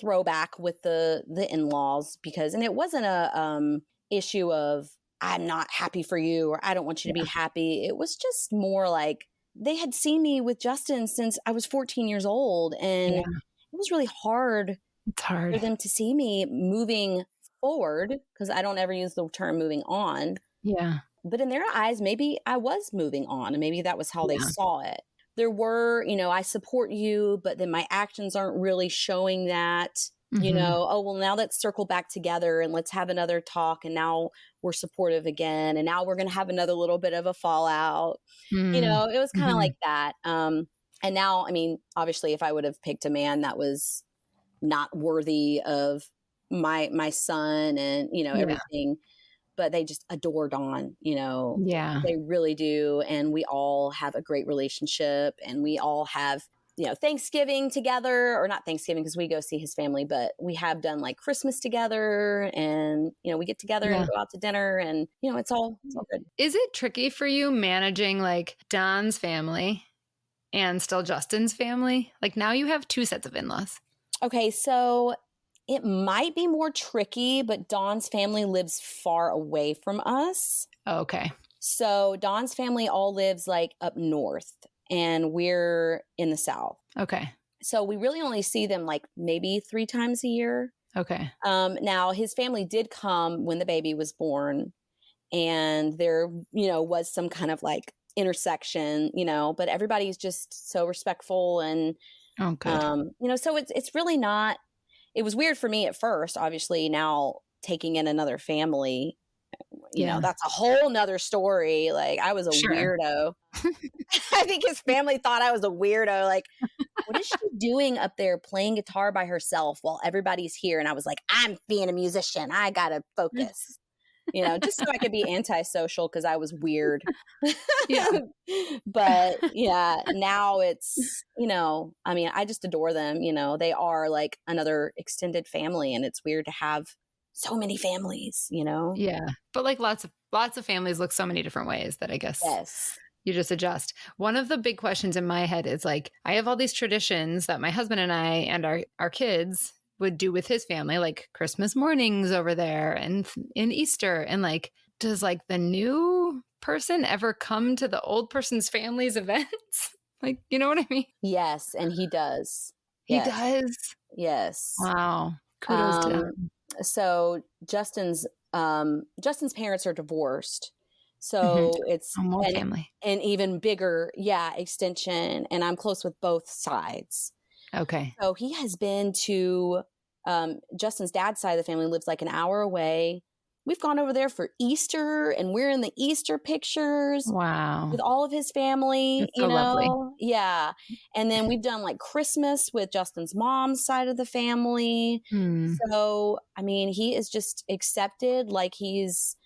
S2: throwback with the in-laws and it wasn't a issue of I'm not happy for you or I don't want you to be happy. It was just more like they had seen me with Justin since I was 14 years old and it was really hard
S1: It's
S2: for
S1: hard.
S2: them to see me moving forward, because I don't ever use the term moving on.
S1: Yeah.
S2: But in their eyes, maybe I was moving on, and maybe that was how they
S1: Yeah.
S2: saw it. There were, I support you, but then my actions aren't really showing that. Oh, well, now let's circle back together and let's have another talk. And now we're supportive again. And now we're going to have another little bit of a fallout. It was kind of like that. And now, I mean, obviously, if I would have picked a man that was not worthy of my son and, everything, but they just adore Dawn,
S1: Yeah.
S2: they really do. And we all have a great relationship, and we all have, Thanksgiving together, or not Thanksgiving because we go see his family, but we have done like Christmas together, and, we get together and go out to dinner, and, it's all good.
S1: Is it tricky for you managing like Don's family and still Justin's family? Like now you have 2 sets of in-laws.
S2: Okay. So it might be more tricky, but Dawn's family lives far away from us.
S1: Oh, okay.
S2: So Dawn's family all lives like up north, and we're in the south.
S1: Okay.
S2: So we really only see them like maybe 3 times a year.
S1: Okay.
S2: Now his family did come when the baby was born, and there, was some kind of like intersection, but everybody's just so respectful, and,
S1: Oh, good.
S2: so it's really not, it was weird for me at first, obviously. Now taking in another family, that's a whole nother story. Like, I was a weirdo. I think his family thought I was a weirdo. Like, what is she doing up there playing guitar by herself while everybody's here? And I was like, I'm being a musician. I got to focus, just so I could be antisocial because I was weird.
S1: Yeah.
S2: But yeah, now it's, I mean, I just adore them. They are like another extended family, and it's weird to have so many families,
S1: Yeah. But like lots of families look so many different ways that I guess you just adjust. One of the big questions in my head is like, I have all these traditions that my husband and I and our kids would do with his family, like Christmas mornings over there and in Easter. And like, does like the new person ever come to the old person's family's events? Like, you know what I mean?
S2: Yes. And he does.
S1: He
S2: Yes.
S1: does.
S2: Yes.
S1: Wow. Kudos to him.
S2: So Justin's parents are divorced. So it's
S1: more family.
S2: An even bigger, extension. And I'm close with both sides.
S1: Okay.
S2: So he has been to Justin's dad's side of the family lives like an hour away. We've gone over there for Easter, and we're in the Easter pictures.
S1: Wow.
S2: With all of his family,
S1: That's so lovely.
S2: Yeah. And then we've done like Christmas with Justin's mom's side of the family. So, I mean, he is just accepted like he's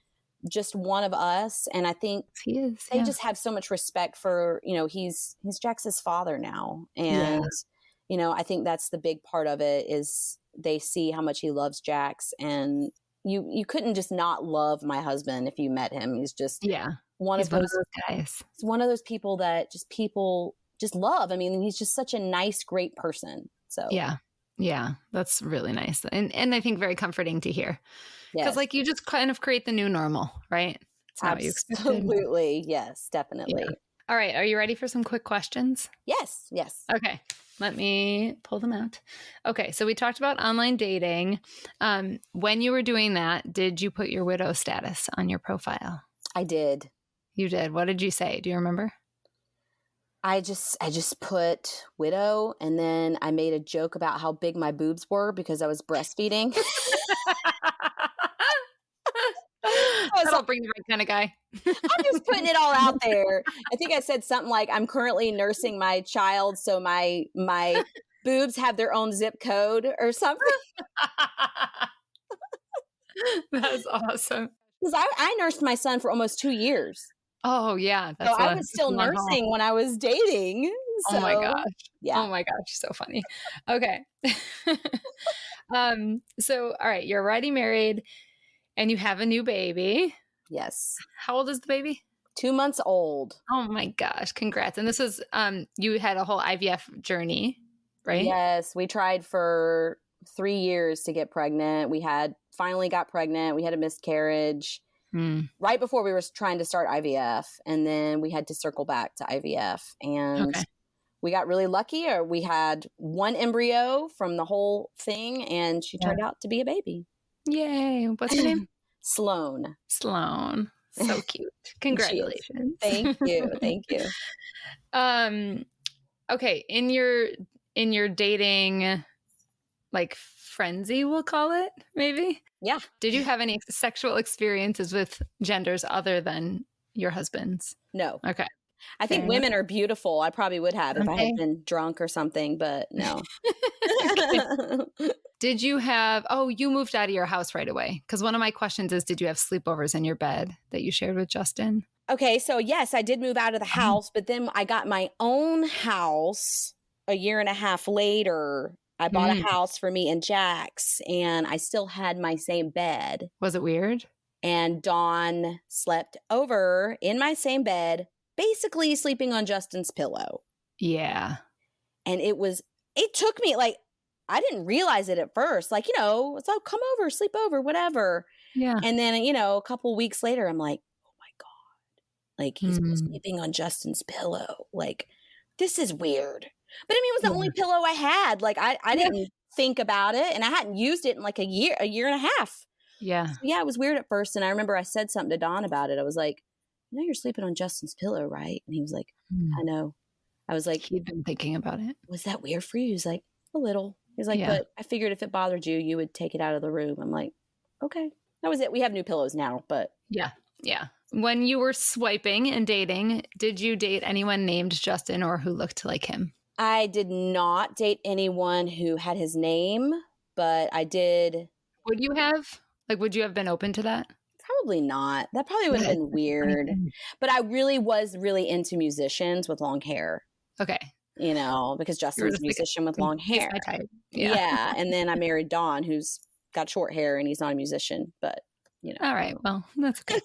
S2: just one of us. And I think
S1: he is.
S2: They just have so much respect for, he's Jax's father now. And, I think that's the big part of it is they see how much he loves Jax, and you couldn't just not love my husband if you met him. He's just one of those
S1: guys.
S2: He's one of those people that people just love. I mean, he's just such a nice, great person. So
S1: yeah, that's really nice, and I think very comforting to hear, because like you just kind of create the new normal, right? It's not what you expected.
S2: Absolutely, yes, definitely.
S1: Yeah. All right, are you ready for some quick questions?
S2: Yes.
S1: Okay. Let me pull them out. Okay, so we talked about online dating. When you were doing that, did you put your widow status on your profile?
S2: I did.
S1: You did. What did you say? Do you remember?
S2: I just put widow, and then I made a joke about how big my boobs were because I was breastfeeding.
S1: I'll bring the right kind of guy.
S2: I'm just putting it all out there. I think I said something like, I'm currently nursing my child, so my boobs have their own zip code or something.
S1: That's awesome.
S2: Because I nursed my son for almost 2 years.
S1: Oh, yeah.
S2: So I was still nursing when I was dating. So,
S1: oh, my gosh.
S2: Yeah.
S1: Oh, my gosh. So funny. Okay. So, all right. You're already married and you have a new baby.
S2: Yes.
S1: How old is the baby?
S2: 2 months old.
S1: Oh, my gosh. Congrats. And this is, you had a whole IVF journey, right?
S2: Yes. We tried for 3 years to get pregnant. We finally got pregnant. We had a miscarriage. Right before we were trying to start IVF, and then we had to circle back to IVF, and we got really lucky, or we had one embryo from the whole thing, and she turned out to be a baby.
S1: Yay. What's her name?
S2: Sloan.
S1: Sloan. So cute. Congratulations.
S2: Thank you. Thank you.
S1: Okay. In your dating, like, frenzy, we'll call it, maybe?
S2: Yeah.
S1: Did you have any sexual experiences with genders other than your husband's?
S2: No.
S1: Okay.
S2: I think
S1: Fair
S2: women are beautiful. I probably would have if I
S1: Okay.
S2: had been drunk or something, but no.
S1: Did you have, you moved out of your house right away? Because one of my questions is, did you have sleepovers in your bed that you shared with Justin?
S2: Okay, so yes, I did move out of the house, but then I got my own house a year and a half later. I bought a house for me and Jax, and I still had my same bed.
S1: Was it weird?
S2: And Dawn slept over in my same bed, basically sleeping on Justin's pillow.
S1: Yeah.
S2: And it took me, like, I didn't realize it at first. Like, it's all come over, sleep over, whatever.
S1: Yeah.
S2: And then, a couple weeks later, I'm like, oh my God, like, he's sleeping on Justin's pillow. Like, this is weird. But I mean, it was the only pillow I had. Like, I didn't think about it, and I hadn't used it in like a year and a half.
S1: Yeah.
S2: So, yeah, it was weird at first. And I remember I said something to Don about it. I was like, you're sleeping on Justin's pillow, right? And he was like, I know. I was like,
S1: he'd been thinking about it.
S2: Was that weird for you? He's like, a little. He's like, but I figured if it bothered you, you would take it out of the room. I'm like, okay. That was it. We have new pillows now, but.
S1: Yeah. Yeah. When you were swiping and dating, did you date anyone named Justin or who looked like him?
S2: I did not date anyone who had his name, but I did.
S1: Would you have? Like, would you have been open to that?
S2: Probably not. That probably would have been weird. But I was really into musicians with long hair.
S1: Okay.
S2: Because Justin's a musician with long hair.
S1: My type.
S2: Yeah. And then I married Dawn, who's got short hair and he's not a musician, but
S1: All right. Well, that's okay.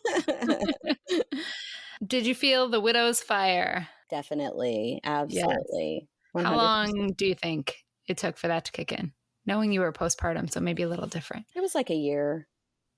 S1: Did you feel the widow's fire?
S2: Definitely. Absolutely.
S1: Yes. How long do you think it took for that to kick in? Knowing you were postpartum, so maybe a little different.
S2: It was like a year.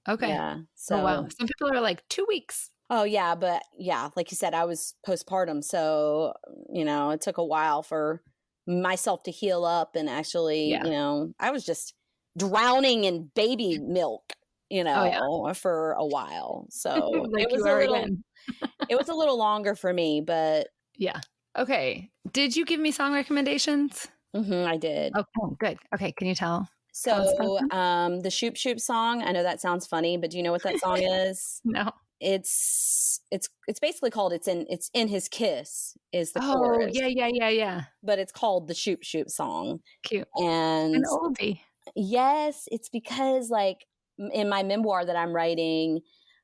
S1: Okay.
S2: Yeah. So,
S1: wow. Some people are like 2 weeks.
S2: Oh, yeah. But yeah, like you said, I was postpartum. So, it took a while for myself to heal up. And actually, I was just drowning in baby milk, for a while. So
S1: like
S2: it was a little longer for me, but.
S1: Yeah. Okay. Did you give me song recommendations?
S2: I did.
S1: Oh, good. Okay. Can you tell?
S2: So the Shoop Shoop song, I know that sounds funny, but do you know what that song is?
S1: No.
S2: It's basically called It's in His Kiss is the chorus.
S1: Yeah.
S2: But it's called the Shoop Shoop song.
S1: Cute.
S2: And
S1: an oldie.
S2: Yes, it's because like in my memoir that I'm writing,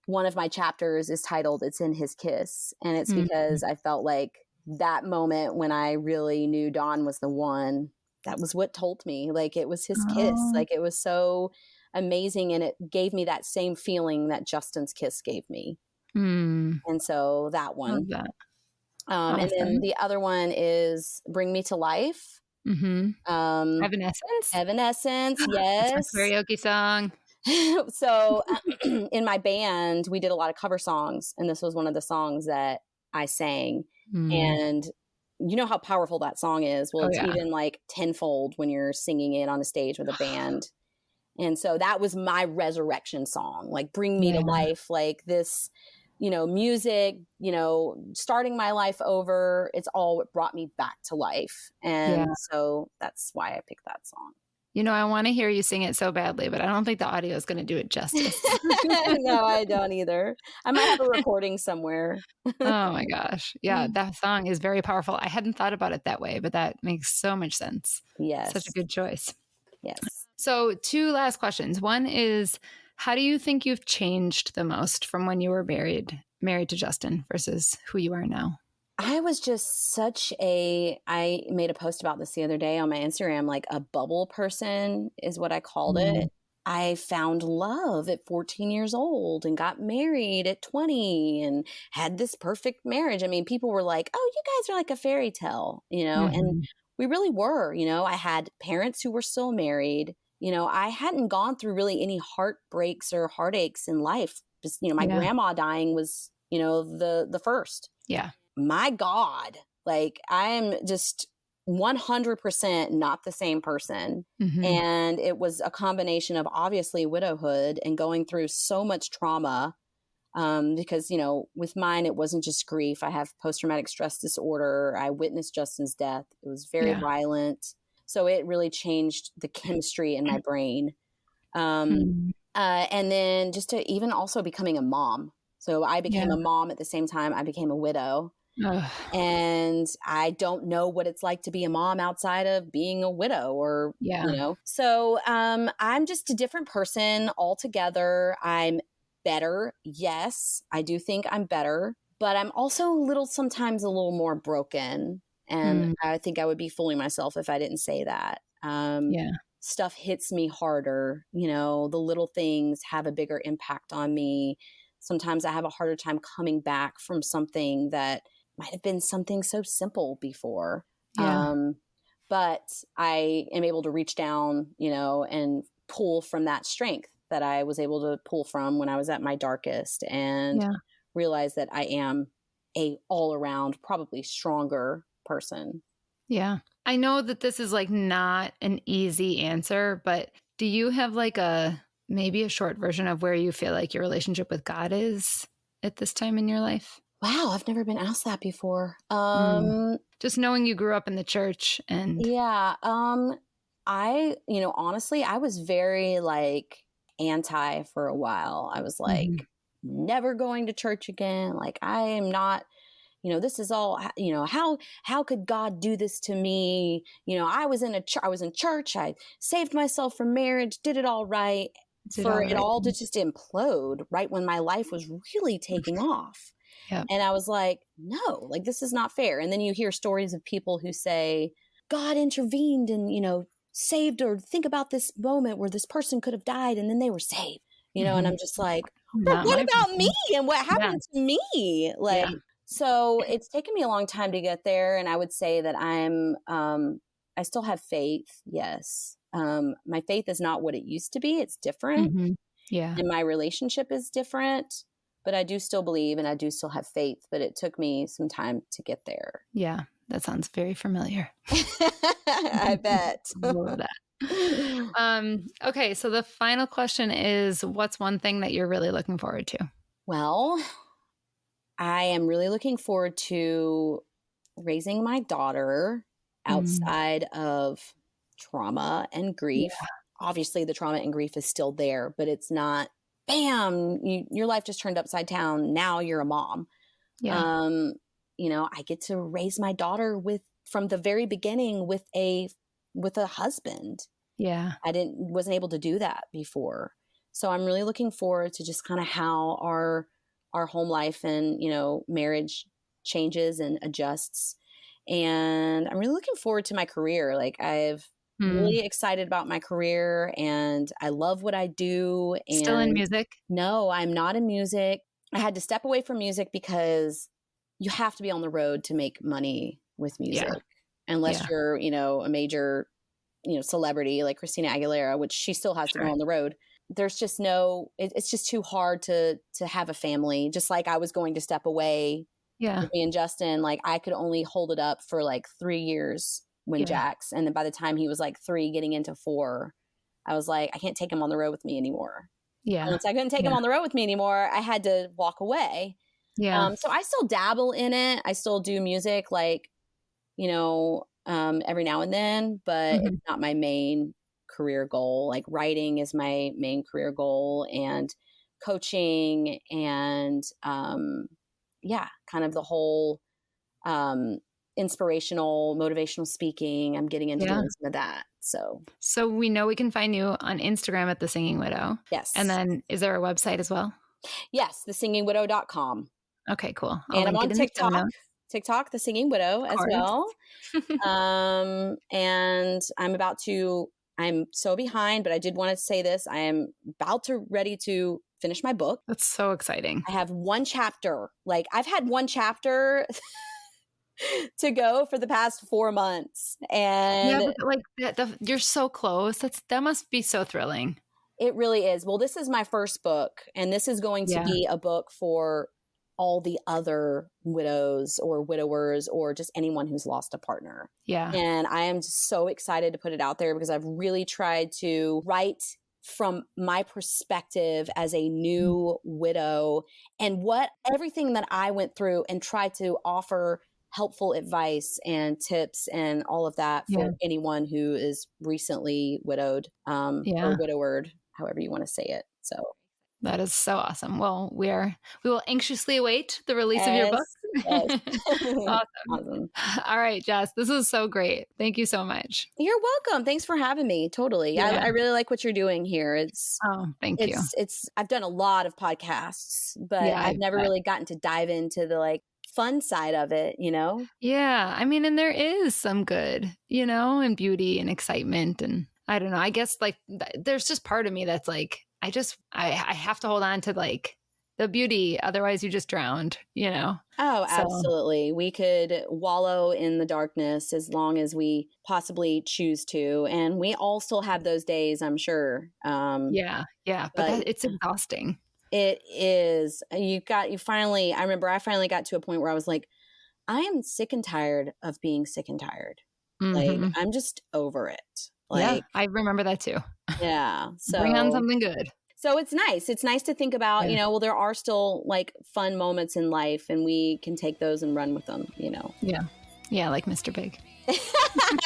S2: one of my chapters is titled It's in His Kiss. And it's because I felt like that moment when I really knew Dawn was the one, that was what told me, like it was his kiss. Like it was so amazing. And it gave me that same feeling that Justin's kiss gave me. And so that one.
S1: Love that.
S2: Awesome. And then the other one is Bring Me to Life. Evanescence. Yes.
S1: It's my karaoke song.
S2: So in my band, we did a lot of cover songs. And this was one of the songs that I sang. And you know how powerful that song is. Well, it's even like tenfold when you're singing it on a stage with a band. And so that was my resurrection song, like bring me to life, like this, music, starting my life over. It's all what brought me back to life. And so that's why I picked that song.
S1: I want to hear you sing it so badly, but I don't think the audio is going to do it justice.
S2: No, I don't either. I might have a recording somewhere.
S1: Oh my gosh. Yeah, that song is very powerful. I hadn't thought about it that way, but that makes so much sense.
S2: Yes.
S1: Such a good choice.
S2: Yes.
S1: So 2 last questions. One is, how do you think you've changed the most from when you were married to Justin versus who you are now?
S2: I was just I made a post about this the other day on my Instagram, like a bubble person is what I called it. I found love at 14 years old and got married at 20 and had this perfect marriage. I mean, people were like, oh, you guys are like a fairy tale, and we really were. I had parents who were still married. I hadn't gone through really any heartbreaks or heartaches in life. Just, my grandma dying was, the first.
S1: Yeah.
S2: My God, like I'm just 100% not the same person.
S1: Mm-hmm.
S2: And it was a combination of obviously widowhood and going through so much trauma. Because, with mine, it wasn't just grief. I have post-traumatic stress disorder. I witnessed Justin's death. It was very violent. So it really changed the chemistry in my brain. And then just to even also becoming a mom. So I became a mom at the same time I became a widow.
S1: Ugh.
S2: And I don't know what it's like to be a mom outside of being a widow or, So I'm just a different person altogether. I'm better. Yes, I do think I'm better, but I'm also sometimes a little more broken. And I think I would be fooling myself if I didn't say that. Stuff hits me harder. The little things have a bigger impact on me. Sometimes I have a harder time coming back from something that might have been something so simple before. But I am able to reach down, and pull from that strength that I was able to pull from when I was at my darkest, and realize that I am a all around, probably stronger person.
S1: Yeah. I know that this is not an easy answer, but do you have maybe a short version of where you feel like your relationship with God is at this time in your life?
S2: Wow, I've never been asked that before.
S1: Just knowing you grew up in the church and
S2: I, honestly, I was very anti for a while. I was never going to church again. I am not, this is all, how could God do this to me? I was in church. I saved myself from marriage, did it all right, it all to just implode right when my life was really taking off.
S1: Yep.
S2: And I was like, no, this is not fair. And then you hear stories of people who say God intervened and, saved, or think about this moment where this person could have died and then they were saved, and I'm just like, well, what about me and what happened to me? So it's taken me a long time to get there. And I would say that I still have faith. Yes. My faith is not what it used to be. It's different.
S1: Yeah.
S2: And my relationship is different, but I do still believe and I do still have faith, but it took me some time to get there.
S1: Yeah. That sounds very familiar.
S2: I bet.
S1: Love that. Okay. So the final question is, what's one thing that you're really looking forward to?
S2: Well, I am really looking forward to raising my daughter outside of trauma and grief.
S1: Yeah.
S2: Obviously, the trauma and grief is still there, but it's not, bam, your life just turned upside down. Now you're a mom.
S1: Yeah.
S2: I get to raise my daughter from the very beginning with a husband.
S1: Yeah.
S2: I wasn't able to do that before. So I'm really looking forward to just kind of how our home life and, marriage changes and adjusts. And I'm really looking forward to my career. I've really excited about my career and I love what I do. And
S1: still in music?
S2: No, I'm not in music. I had to step away from music because you have to be on the road to make money with music. Unless you're, a major, celebrity like Christina Aguilera, which she still has to go on the road. There's just it's just too hard to have a family. Just like I was going to step away with me and Justin, I could only hold it up for 3 years when Jax. And then by the time he was 3 getting into 4, I was like, I can't take him on the road with me anymore.
S1: Yeah.
S2: And once I couldn't take him on the road with me anymore, I had to walk away.
S1: Yeah.
S2: So I still dabble in it. I still do music every now and then, but it's not my main career goal. Writing is my main career goal, and coaching and kind of the whole inspirational, motivational speaking. I'm getting into doing some of that. So
S1: we know we can find you on Instagram at The Singing Widow.
S2: Yes.
S1: And then is there a website as well?
S2: Yes, thesingingwidow.com.
S1: Okay, cool.
S2: And I'm on TikTok, The Singing Widow as well. And I'm so behind, but I did want to say this. I am ready to finish my book.
S1: That's so exciting.
S2: I have one chapter. I've had one chapter to go for the past 4 months. And
S1: you're so close. That must be so thrilling.
S2: It really is. Well, this is my first book, and this is going to be a book for all the other widows or widowers or just anyone who's lost a partner.
S1: Yeah.
S2: And I am just so excited to put it out there because I've really tried to write from my perspective as a new widow and everything that I went through, and try to offer helpful advice and tips and all of that for anyone who is recently widowed, or widowered, however you want to say it. So
S1: that is so awesome. Well, we will anxiously await the release of your book.
S2: Yes.
S1: Awesome. All right, Jess, this is so great. Thank you so much.
S2: You're welcome. Thanks for having me. Totally.
S1: Yeah.
S2: I really like what you're doing here.
S1: Thank you.
S2: I've done a lot of podcasts, but I've never really gotten to dive into the like fun side of it, you know?
S1: Yeah. I mean, and there is some good, you know, and beauty and excitement. And I don't know, I guess like there's just part of me that's like, I have to hold on to like the beauty. Otherwise you just drowned, you know?
S2: Oh, absolutely. We could wallow in the darkness as long as we possibly choose to. And we all still have those days, I'm sure.
S1: Yeah. But it's exhausting.
S2: It is. I remember I finally got to a point where I was like, I am sick and tired of being sick and tired.
S1: Mm-hmm.
S2: Like, I'm just over it.
S1: Like, I remember that too.
S2: Yeah. So
S1: bring on something good.
S2: So it's nice. It's nice to think about, you know, well, there are still like fun moments in life and we can take those and run with them, you know?
S1: Yeah. Yeah. Like Mr. Big.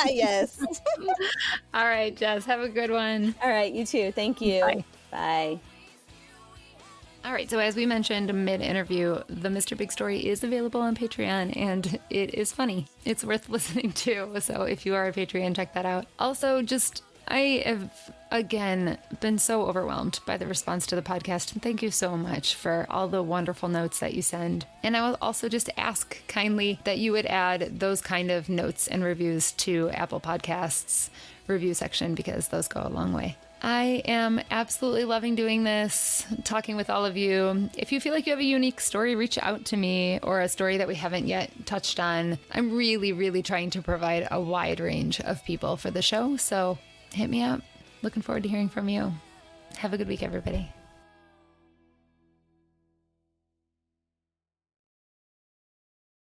S2: Yes.
S1: All right, Jess, have a good one.
S2: All right. You too. Thank you.
S1: Bye.
S2: Bye.
S1: All right. So as we mentioned mid-interview, the Mr. Big Story is available on Patreon and it is funny. It's worth listening to. So if you are a Patreon, check that out. Also, I have, again, been so overwhelmed by the response to the podcast. And thank you so much for all the wonderful notes that you send. And I will also just ask kindly that you would add those kind of notes and reviews to Apple Podcasts review section because those go a long way. I am absolutely loving doing this, talking with all of you. If you feel like you have a unique story, reach out to me, or a story that we haven't yet touched on. I'm really, really trying to provide a wide range of people for the show. So hit me up. Looking forward to hearing from you. Have a good week, everybody.